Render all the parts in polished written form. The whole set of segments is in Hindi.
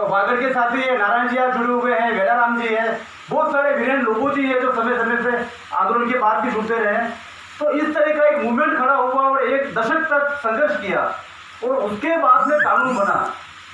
वागड़ के साथी है नारायण जी आज जुड़े हुए हैं, वेलाराम जी है, बहुत सारे वीरेंद्र लोगो जी है जो समय समय से आंदोलन के बाद भी जुड़ते रहे। तो इस तरह का एक मूवमेंट खड़ा हुआ और एक दशक तक संघर्ष किया और उसके बाद में कानून बना।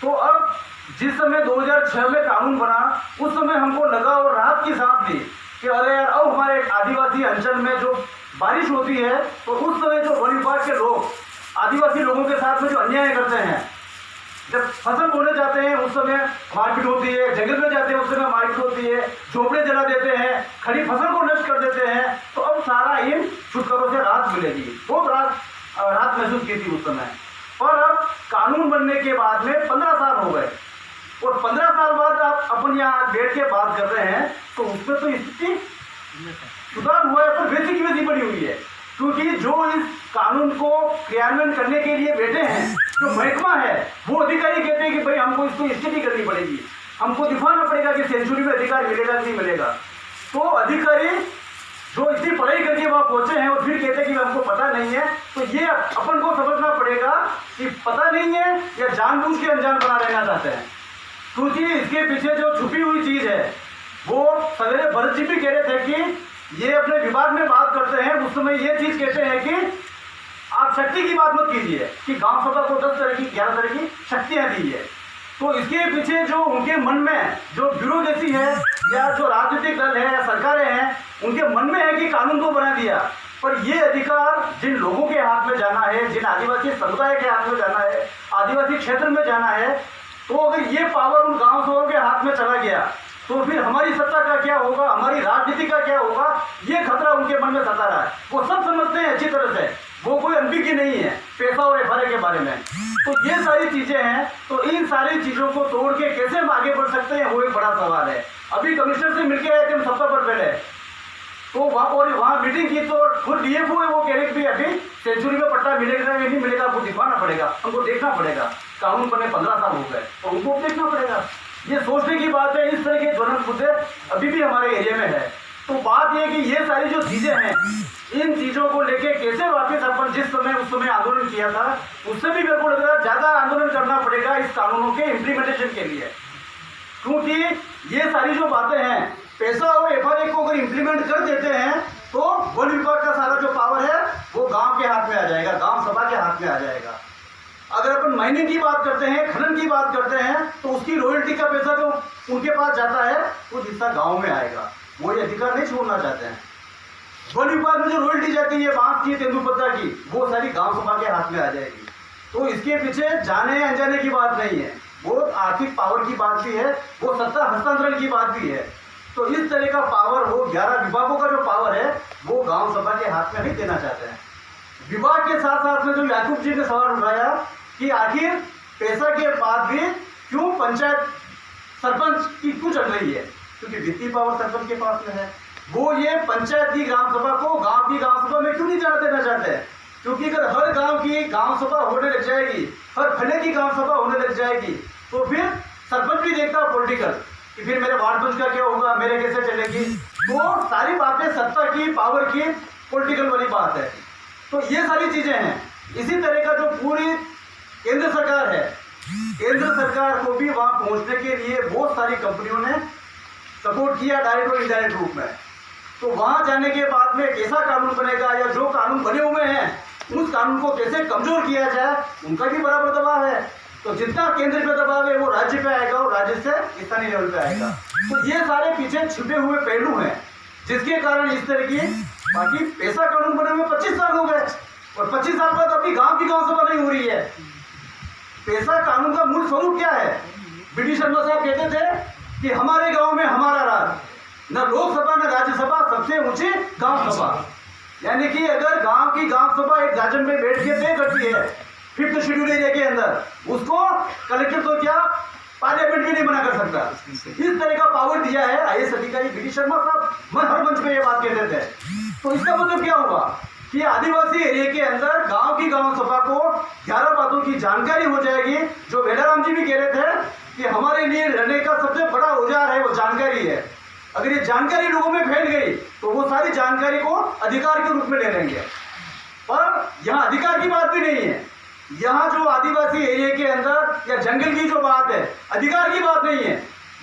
तो अब जिस समय 2006 में कानून बना उस समय हमको लगा और राहत की सांस ली कि अरे यार अब हमारे आदिवासी अंचल में जो बारिश होती है तो उस समय जो वन विभाग के लोग आदिवासी लोगों के साथ में जो अन्याय करते हैं, जब फसल बोने जाते हैं उस समय मारपीट होती है, जंगल में जाते हैं उस समय मारपीट होती है, झोपड़े जला देते हैं, खड़ी फसल को नष्ट कर देते हैं। तो अब सारा इन छुटकारों से राहत मिलेगी, बहुत राहत महसूस की थी उस समय। और अब कानून बनने के बाद में 15 साल हो गए और 15 साल बाद आप अपन यहाँ बैठ के बात कर रहे हैं तो उसमें तो स्थिति सुधार हुआ है, पर वैसी की वैसी बनी हुई है। क्योंकि जो इस कानून को क्रियान्वयन करने के लिए बैठे हैं, जो महकमा है, वो अधिकारी कहते हैं कि भाई हमको इसको स्टडी करनी पड़ेगी, हमको दिखाना पड़ेगा कि सेंचुरी में अधिकार मिलेगा कि नहीं मिलेगा। तो अधिकारी जो इतनी पढ़ाई करके वहाँ पहुंचे हैं और फिर कहते हैं कि हमको पता नहीं है, तो ये अपन को समझना पड़ेगा कि पता नहीं है या जानबूझ के अनजान बना रहना चाहते हैं। क्योंकि इसके पीछे जो छुपी हुई चीज़ है वो सवेरे भरत जी भी कह रहे थे कि ये अपने विभाग में बात करते हैं उस समय ये चीज़ कहते हैं कि आप शक्ति की बात मत कीजिए कि गांव सभा को 10 तरह की 11 तरह की शक्तियाँ दी है। तो इसके पीछे जो उनके मन में जो ब्यूरोक्रेसी है या जो राजनीतिक दल है या सरकारें हैं उनके मन में है कि कानून को बना दिया, पर ये अधिकार जिन लोगों के हाथ में जाना है, जिन आदिवासी समुदाय के हाथ में जाना है, आदिवासी क्षेत्र में जाना है, तो अगर ये पावर उन गाँव सभाओं के हाथ में चला गया तो फिर हमारी सत्ता का क्या होगा, हमारी राजनीति का क्या होगा, ये खतरा उनके मन में सता रहा है। वो सब समझते हैं अच्छी तरह से, वो कोई अनभिज्ञ नहीं है पैसा और एफआरए के बारे में। तो ये सारी चीजें हैं, तो इन सारी चीजों को तोड़ के कैसे हम आगे बढ़ सकते हैं वो एक बड़ा सवाल है। अभी कमिश्नर से मिलके आए थे हम सप्ताह पर पहले, तो वहाँ मीटिंग की तो खुद डीएफओ है वो कह रहे कि अभी सेंचुरी में पट्टा मिलेगा या नहीं मिलेगा आपको दिखाना पड़ेगा, हमको देखना पड़ेगा। कानून बने 15 साल हो गए तो उनको देखना पड़ेगा। ये सोचने की बात है, इस तरह के ज्वलंत मुद्दे अभी भी हमारे एरिया में है। तो बात यह कि ये सारी जो चीजें हैं इन चीजों को लेके कैसे वापस अपन जिस समय उस समय आंदोलन किया था उससे भी मेरे को लग रहा है ज्यादा आंदोलन करना पड़ेगा इस कानूनों के इम्प्लीमेंटेशन के लिए। क्योंकि ये सारी जो बातें हैं पैसा और एफआरए को अगर इम्प्लीमेंट कर देते हैं तो वन विभाग का सारा जो पावर है वो गांव के हाथ में आ जाएगा, गांव सभा के हाथ में आ जाएगा। अगर अपन माइनिंग की बात करते हैं, खनन की बात करते हैं, तो उसकी रॉयल्टी का पैसा जो उनके पास जाता है वो हिस्सा गांव में आएगा, वो ये अधिकार नहीं छोड़ना चाहते हैं। वन विभाग में जो रॉयल्टी जाती है बांस की, तेंदुपत्ता की, वो सारी गांव सभा के हाथ में आ जाएगी। तो इसके पीछे जाने अनजाने की बात नहीं है, वो आर्थिक पावर की बात भी है, वो सत्ता हस्तांतरण की बात भी है। तो इस तरह का पावर वो 11 विभागों का जो पावर है वो गांव सभा के हाथ में नहीं देना चाहते हैं। विभाग के साथ साथ में जो याकूब जी ने सवाल उठाया कि आखिर पैसा के बाद भी क्यों पंचायत सरपंच की क्यों चल रही है, क्योंकि वित्तीय पावर सरपंच के पास में है। वो ये पंचायत की ग्राम सभा को गांव की ग्राम सभा में क्यों नहीं जाना देना चाहते हैं, क्योंकि अगर हर गांव की ग्राम सभा होने लग जाएगी, हर फले की ग्राम सभा होने लग जाएगी, तो फिर सरपंच भी देखता है पॉलिटिकल कि फिर मेरे वार्ड पंच का क्या होगा, मेरे कैसे चलेगी। तो सारी बातें सत्ता की, पावर की, पॉलिटिकल वाली बात है। तो ये सारी चीजें हैं। इसी तरह का जो पूरी केंद्र सरकार है, केंद्र सरकार को भी वहां पहुंचने के लिए बहुत सारी कंपनियों ने सपोर्ट किया डायरेक्ट और इनडायरेक्ट रूप में। तो वहां जाने के बाद में कैसा कानून बनेगा या जो कानून बने हुए हैं उस कानून को कैसे कमजोर किया जाए, उनका भी बराबर दबाव है। तो जितना केंद्र पे दबाव है वो राज्य पे आएगा और राज्य से स्थानीय लेवल पे आएगा। तो ये सारे पीछे छिपे हुए पहलू हैं जिसके कारण इस तरह की बाकी पैसा कानून बने हुए 25 साल हो गए और 25 साल बाद अभी गांव की गांव सभा नहीं हो रही है। पैसा कानून का मूल स्वरूप क्या है? बीडी शर्मा साहब कहते थे कि हमारे गांव में हमारा राज, न लोकसभा न राज्यसभा, सबसे ऊंची गांव सभा। यानी कि अगर गांव की गांव सभा एक गाजन में बैठ के तय करती है 5th शेड्यूल एरिया के अंदर, उसको कलेक्टर तो क्या पार्लियामेंट भी नहीं मना कर सकता। इस तरह का पावर दिया है आईएएस अधिकारी बीडी शर्मा साहब, हर मंच पे ये बात कहते थे। तो इसका मतलब क्या हुआ कि आदिवासी एरिया के अंदर गांव की गांव सभा को 11 बातों की जानकारी हो जाएगी। जो वेलाराम जी भी कह रहे थे कि हमारे लिए लड़ने का सबसे बड़ा औजार है वो जानकारी है। अगर ये जानकारी लोगों में फैल गई तो वो सारी जानकारी को अधिकार के रूप में ले लेंगे। पर यहाँ अधिकार की बात भी नहीं है, यहाँ जो आदिवासी एरिया के अंदर या जंगल की जो बात है, अधिकार की बात नहीं है,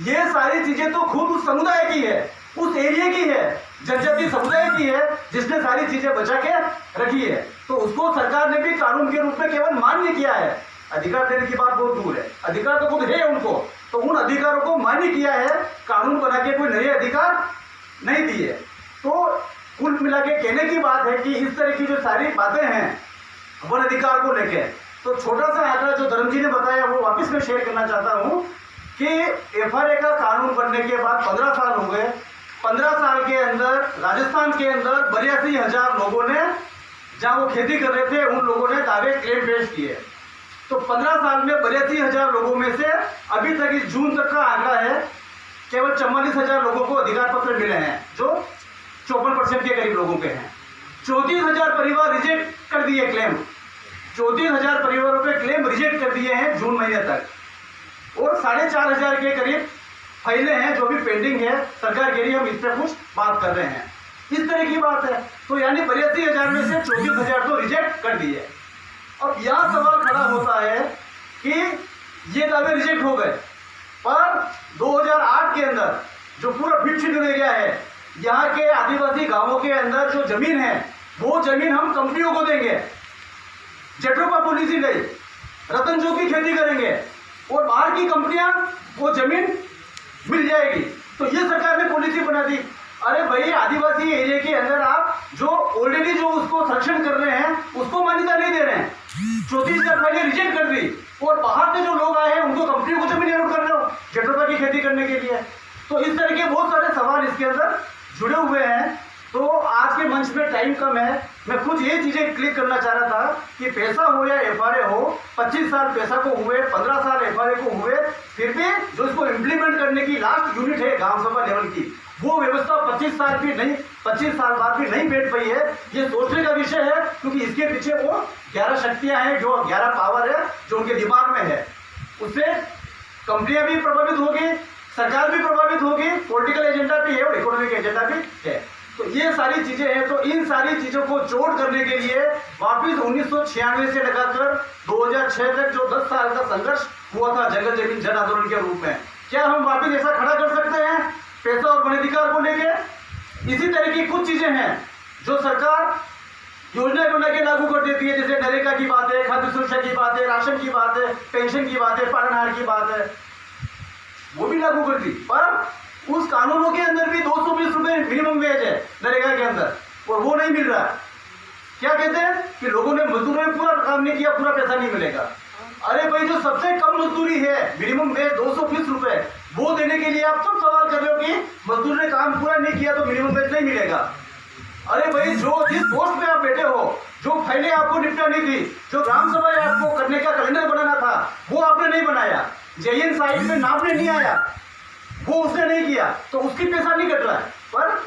ये सारी चीजें तो खुद उस समुदाय की है, उस एरिया की है, जनजाति समुदाय की है, जिसने सारी चीजें बचा के रखी है। तो उसको सरकार ने भी कानून के रूप में केवल मान्य किया है। अधिकार देने की बात बहुत दूर है, अधिकार तो खुद है उनको, तो उन अधिकारों को मान्य किया है, कानून बना के कोई नए अधिकार नहीं दिए। तो कुल मिला के कहने की बात है कि इस तरह की जो सारी बातें हैं वन अधिकार को लेके, तो छोटा सा आंकड़ा जो धर्म जी ने बताया वो वापस मैं शेयर करना चाहता हूँ कि एफआरए का कानून बनने के बाद 15 साल हो गए। 15 साल के अंदर राजस्थान के अंदर 82,000 लोगों ने, जहाँ वो खेती कर रहे थे, उन लोगों ने दावे क्लेम पेश किए। तो 15 साल में 82,000 लोगों में से अभी तक इस जून तक का आंकड़ा है, केवल 44,000 लोगों को अधिकार पत्र मिले हैं, जो 54% के करीब लोगों के हैं। 34,000 परिवार रिजेक्ट कर दिए क्लेम, 34,000 परिवारों पे क्लेम रिजेक्ट कर दिए हैं जून महीने तक, और 4,500 के करीब फाइलें हैं जो भी पेंडिंग है। सरकार कह रही है हम इस पर कुछ बात कर रहे हैं, इस तरह की बात है। तो यानी 82,000 में से 34,000 तो रिजेक्ट कर दिए। अब यहाँ सवाल खड़ा होता है कि ये दावे रिजेक्ट हो गए, पर 2008 के अंदर जो पूरा फिट शेड्यूल एरिया है, यहाँ के आदिवासी गांवों के अंदर जो जमीन है, वो जमीन हम कंपनियों को देंगे, जेट्रोपा पॉलिसी नहीं, रतन जो की खेती करेंगे और बाहर की कंपनियां वो जमीन मिल जाएगी। तो ये सरकार ने पॉलिसी बना दी। अरे भाई, आदिवासी एरिया के अंदर आप जो ऑलरेडी जो उसको संरक्षण कर रहे हैं उसको मान्यता नहीं दे रहे हैं, 34,000 फाइलें रिजेक्ट कर दी, और बाहर से जो लोग आए हैं उनको कंपनियों को जमीन अलॉट कर रहे हो जेट्रोपा की खेती करने के लिए। तो इस तरह के बहुत सारे सवाल इसके अंदर जुड़े हुए हैं। तो आज के मंच में टाइम कम है, मैं कुछ ये चीजें क्लिक करना चाह रहा था कि पैसा हो या एफआरए हो, 25 साल पैसा को हुए, 15 साल एफआरए को हुए, फिर भी जो इसको इम्प्लीमेंट करने की लास्ट यूनिट है ग्राम सभा लेवल की, वो व्यवस्था 25 साल बाद भी नहीं बैठ पाई है। ये सोचने का विषय है, क्योंकि इसके पीछे वो 11 शक्तियां हैं, जो 11 पावर है जो उनके दिमाग में है। उससे कंपनियां भी प्रभावित होगी, सरकार भी प्रभावित होगी, पॉलिटिकल एजेंडा भी है और इकोनॉमिक एजेंडा भी है। तो ये सारी चीजें हैं। तो इन सारी चीजों को जोड़ करने के लिए वापिस 1996 से लगाकर 2006 तक जो 10 साल का संघर्ष हुआ था जंगल जमीन जन आंदोलन के रूप में, क्या हम वापिस ऐसा खड़ा कर सकते हैं पैसा और वन अधिकार को लेके? इसी तरह की कुछ चीजें हैं जो सरकार योजना बना के लागू कर देती है, जैसे नरेगा की बात है, खाद्य सुरक्षा की बात है, राशन की बात है, पेंशन की बात है, पालनहार की बात है, वो भी लागू कर दी। पर उस कानूनों के अंदर भी 220 रुपए मिनिमम वेज है नरेगा के अंदर, और वो नहीं मिल रहा। क्या कहते हैं कि लोगों ने मजदूरों ने पूरा काम नहीं किया, पूरा पैसा नहीं मिलेगा। अरे भाई, जो सबसे कम मजदूरी है मिनिमम वेज 220 रुपए, वो देने के लिए आप सब सवाल कर रहे हो कि मजदूर ने काम पूरा नहीं किया तो मिनिमम वेज नहीं मिलेगा। अरे भाई, जो जिस पोस्ट पे आप बैठे हो, जो फाइलें आपको निपटानी थी, जो ग्राम सभा आपको करने का कैलेंडर बनाना था, वो आपने नहीं बनाया, जेएन साइट में नाम नहीं आया, वो उसने नहीं किया, तो उसकी पैसा नहीं कट रहा है, पर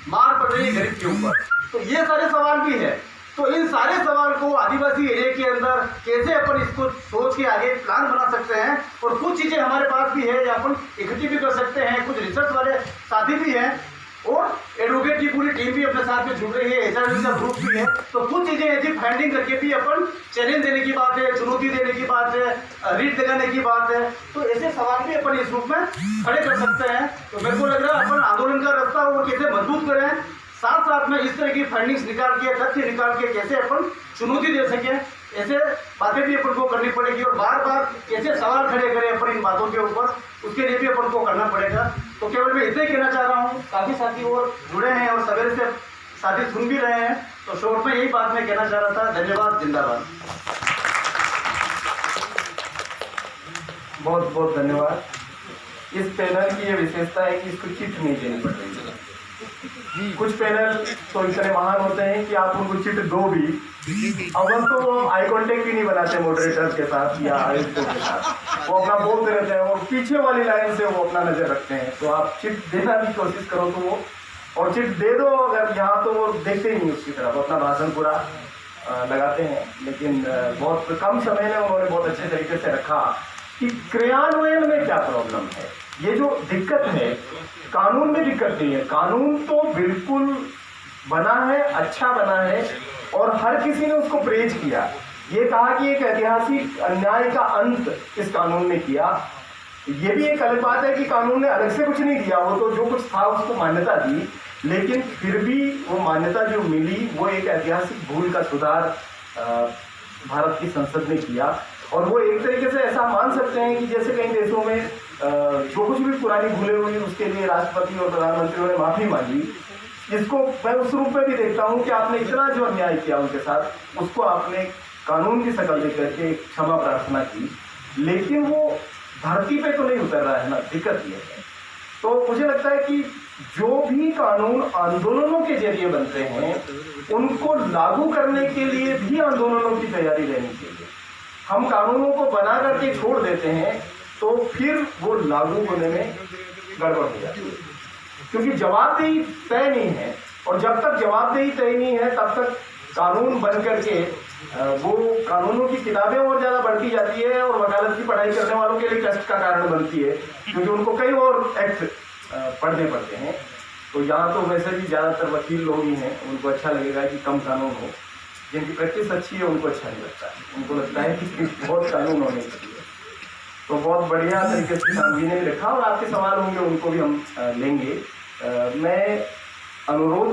मार पड़ रही है गरीब के ऊपर। तो ये सारे सवाल भी है। तो इन सारे सवाल को आदिवासी एरिया के अंदर कैसे अपन इसको सोच के आगे प्लान बना सकते हैं, और कुछ चीजें हमारे पास भी है या अपन इकट्ठी भी कर सकते हैं, कुछ रिसर्च वाले साथी भी हैं और एडवोकेट की पूरी टीम भी अपने साथ में जुड़ रही है, एचआरडी का ग्रुप भी है। तो कुछ चीजें ऐसी फाइंडिंग करके भी अपन चैलेंज देने की बात है, चुनौती देने की बात है, रीट लगाने की बात है, तो ऐसे सवाल भी अपन इस रूप में खड़े कर सकते हैं। तो मेरे को लग रहा है अपन आंदोलन का रास्ता वो कैसे मजबूत करें, साथ साथ में इस तरह की फाइंडिंग्स निकाल के, तथ्य निकाल के कैसे अपन चुनौती दे सके, ऐसे बातें भी अपन को करनी पड़ेगी, और बार बार कैसे सवाल खड़े करें अपन इन बातों के ऊपर, उसके लिए भी अपन को करना पड़ेगा। तो केवल मैं इतना ही कहना चाह रहा हूँ, काफी साथी और जुड़े हैं और सवेरे से साथी सुन भी रहे हैं, तो शॉर्ट में यही बात मैं कहना चाह रहा था। धन्यवाद, जिंदाबाद। बहुत बहुत धन्यवाद। इस पैनल की ये विशेषता है कि इसको चिट नहीं देनी पड़ रही है। कुछ पैनल तो इतने महान होते हैं कि आप उनको चिट दो भी, अगर तो वो आई कांटेक्ट भी नहीं बनाते मॉडरेटर्स के साथ या आयुक्तों के साथ, वो अपना बोलते रहते हैं और पीछे वाली लाइन से वो अपना नजर रखते हैं। तो आप चिट देना भी कोशिश करो तो वो, और चिट दे दो अगर यहाँ, तो वो देखते ही नहीं उसकी तरफ, अपना भाषण पूरा लगाते हैं। लेकिन बहुत कम समय में उन्होंने बहुत अच्छे तरीके से रखा कि क्रियान्वयन में क्या प्रॉब्लम है। ये जो दिक्कत है, कानून में दिक्कत नहीं है, कानून तो बिल्कुल बना है, अच्छा बना है और हर किसी ने उसको प्रेज किया, ये कहा कि एक ऐतिहासिक अन्याय का अंत इस कानून ने किया। ये भी एक अलग बात है कि कानून ने अलग से कुछ नहीं दिया, वो तो जो कुछ था उसको मान्यता दी, लेकिन फिर भी वो मान्यता जो मिली वो एक ऐतिहासिक भूल का सुधार भारत की संसद ने किया। और वो एक तरीके से ऐसा मान सकते हैं कि जैसे कई देशों में जो कुछ भी पुरानी भूलें हुई उसके लिए राष्ट्रपति और प्रधानमंत्रियों ने माफी मांगी, इसको मैं उस रूप में भी देखता हूँ कि आपने इतना जो अन्याय किया उनके साथ उसको आपने कानून की शक्ल दे करके क्षमा प्रार्थना की, लेकिन वो धरती पे तो नहीं उतर रहा है ना, दिक्कत ये है। तो मुझे लगता है कि जो भी कानून आंदोलनों के जरिए बनते हैं उनको लागू करने के लिए भी आंदोलनों की तैयारी रहनी चाहिए। हम कानूनों को बना करके छोड़ देते हैं तो फिर वो लागू होने में गड़बड़ हो जाती है, क्योंकि जवाबदेही तय नहीं है, और जब तक जवाबदेही तय नहीं है तब तक कानून बन करके वो कानूनों की किताबें और ज़्यादा बढ़ती जाती है और वकालत की पढ़ाई करने वालों के लिए कष्ट का कारण बनती है, क्योंकि उनको कई और एक्ट पढ़ने पड़ते हैं। तो यहाँ तो वैसे भी ज़्यादातर वकील लोग ही हैं, उनको अच्छा लगेगा कि कम कानून हो, जिनकी प्रैक्टिस अच्छी है उनको अच्छा नहीं लगता है, उनको लगता है कि बहुत कानून होने चाहिए। तो बहुत बढ़िया तरीके से शाम जी ने लिखा, और आपके सवाल होंगे उनको भी हम लेंगे। मैं अनुरोध